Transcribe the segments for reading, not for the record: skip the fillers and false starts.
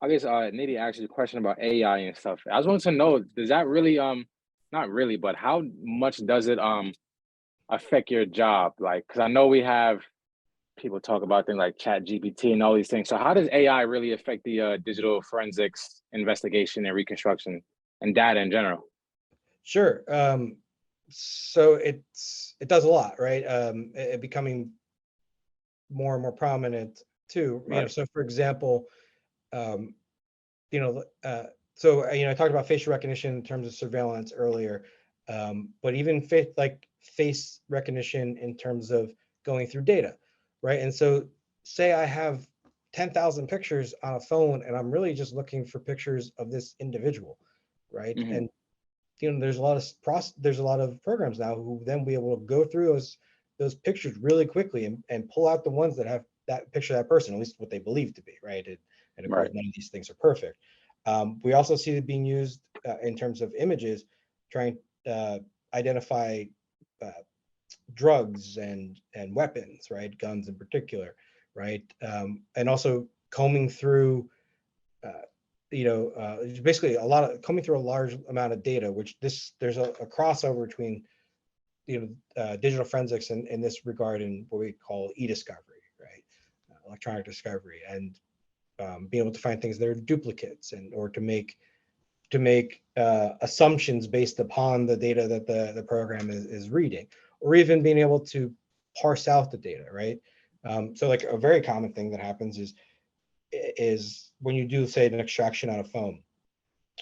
I guess Nitty asked you a question about AI and stuff. I just wanted to know, does that really not really, but how much does it affect your job? Like, because I know we have people talk about things like Chat GPT and all these things. So how does AI really affect the digital forensics investigation and reconstruction and data in general? Sure. So it does a lot, right? It becoming more and more prominent too. Right. So for example, um, you know, uh, I talked about facial recognition in terms of surveillance earlier, but even face recognition in terms of going through data, right? And so, say I have 10,000 pictures on a phone, and I'm really just looking for pictures of this individual, right? Hmm. And there's a lot of programs now who then be able to go through those pictures really quickly and pull out the ones that have that picture of that person, at least what they believe to be, right? And of course, Right. none of these things are perfect. We also see it being used in terms of images, trying to identify uh, drugs and weapons, right? Guns in particular, right? And also combing through uh, basically a lot of coming through a large amount of data, which there's a crossover between digital forensics in this regard and what we call e-discovery, right? Electronic discovery, and being able to find things that are duplicates and or to make assumptions based upon the data that the program is reading, or even being able to parse out the data, right? So like a very common thing that happens is when you do say an extraction on a phone,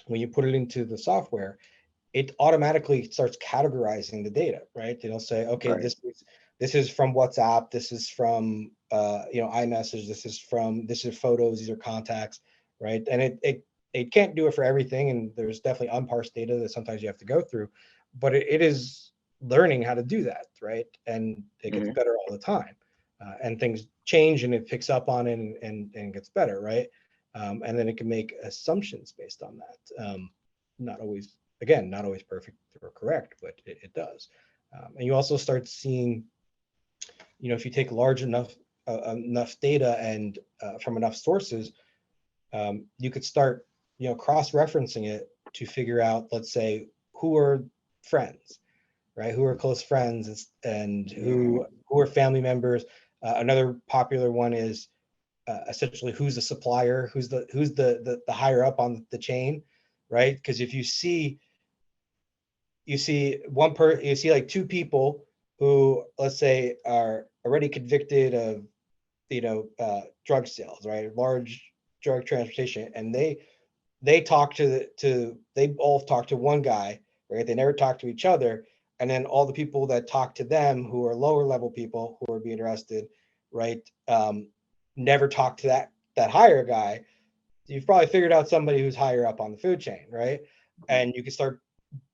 when you put it into the software, it automatically starts categorizing the data, right? It'll say, okay, Right. this is from WhatsApp, this is from iMessage, this is photos, these are contacts, right? And it can't do it for everything, and there's definitely unparsed data that sometimes you have to go through, but it is learning how to do that, right? And it gets Hmm. better all the time, and things change, and it picks up on it and gets better, right? And then it can make assumptions based on that. Not always, again, not always perfect or correct, but it does. And you also start seeing, if you take large enough data and from enough sources, you could start, cross-referencing it to figure out, let's say, who are friends, right? Who are close friends, and who are family members. Another popular one is essentially who's the supplier, who's the higher up on the chain, right? Because if you see like two people who, let's say, are already convicted of drug sales, right? Large drug transportation, and they talk they all talk to one guy, right? They never talk to each other, and then all the people that talk to them, who are lower level people who are being arrested, right? Never talk to that higher guy. You've probably figured out somebody who's higher up on the food chain, right? And you can start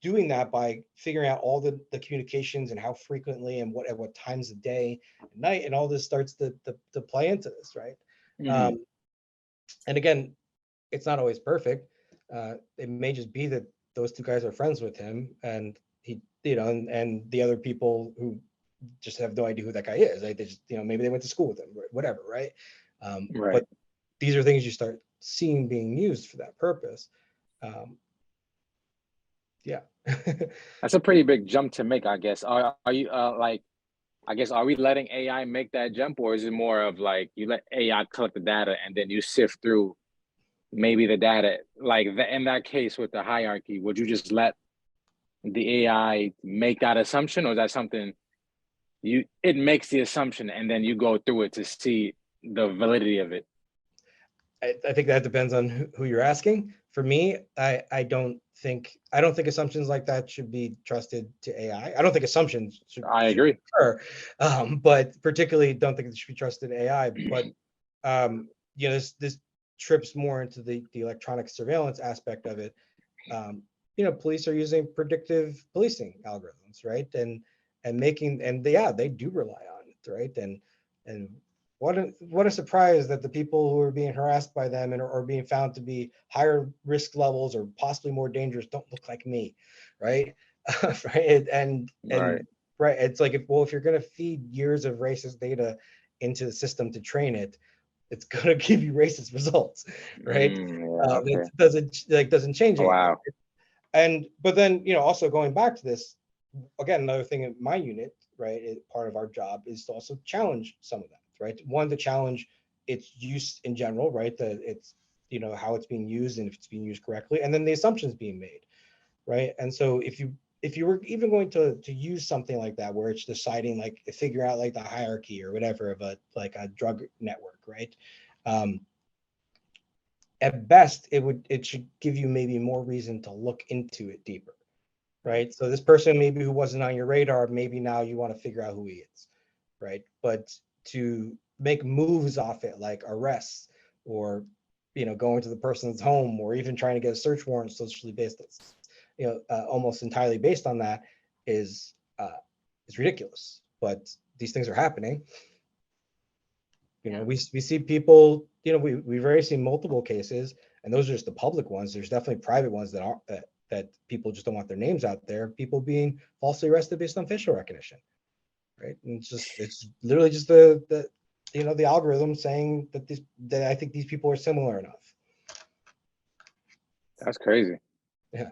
doing that by figuring out all the communications and how frequently and what at what times of day and night, and all this starts to play into this, right? Hmm. um, and again, it's not always perfect. It may just be that those two guys are friends with him, and he, and the other people who just have no idea who that guy is. Like they just, maybe they went to school with him, whatever, right? Right. But these are things you start seeing being used for that purpose. Um, yeah. That's a pretty big jump to make, I guess. Are you like, I guess, are we letting AI make that jump, or is it more of like you let AI collect the data and then you sift through maybe the data? Like in that case with the hierarchy, would you just let the AI make that assumption, or is that something it makes the assumption and then you go through it to see the validity of it? I think that depends on who you're asking. For me, I don't think assumptions like that should be trusted to AI. I don't think assumptions I should agree. occur, but particularly don't think it should be trusted to AI. But this trips more into the electronic surveillance aspect of it. um, Police are using predictive policing algorithms, right? And making, and they do rely on it, right? And what a surprise that the people who are being harassed by them and are being found to be higher risk levels or possibly more dangerous don't look like me, right? Right, and Right. right, it's like, if you're going to feed years of racist data into the system to train it, it's gonna give you racist results, right? Yeah, okay. It doesn't change Oh, anything. wow. And but then, also going back to this, again, another thing in my unit, right? Part of our job is to also challenge some of that, right? One, to challenge its use in general, right? That it's, how it's being used and if it's being used correctly, and then the assumptions being made, right? And so if you were even going to use something like that, where it's deciding, like, figure out like the hierarchy or whatever of a drug network, right? Um, at best, it should give you maybe more reason to look into it deeper, right? So this person maybe who wasn't on your radar, maybe now you want to figure out who he is, right? But to make moves off it, like arrests, or going to the person's home, or even trying to get a search warrant socially based, almost entirely based on that, is ridiculous. But these things are happening. We see people, we've already seen multiple cases, and those are just the public ones. There's definitely private ones that people just don't want their names out there. People being falsely arrested based on facial recognition, right? And it's literally just the algorithm saying that I think these people are similar enough. That's crazy. Yeah.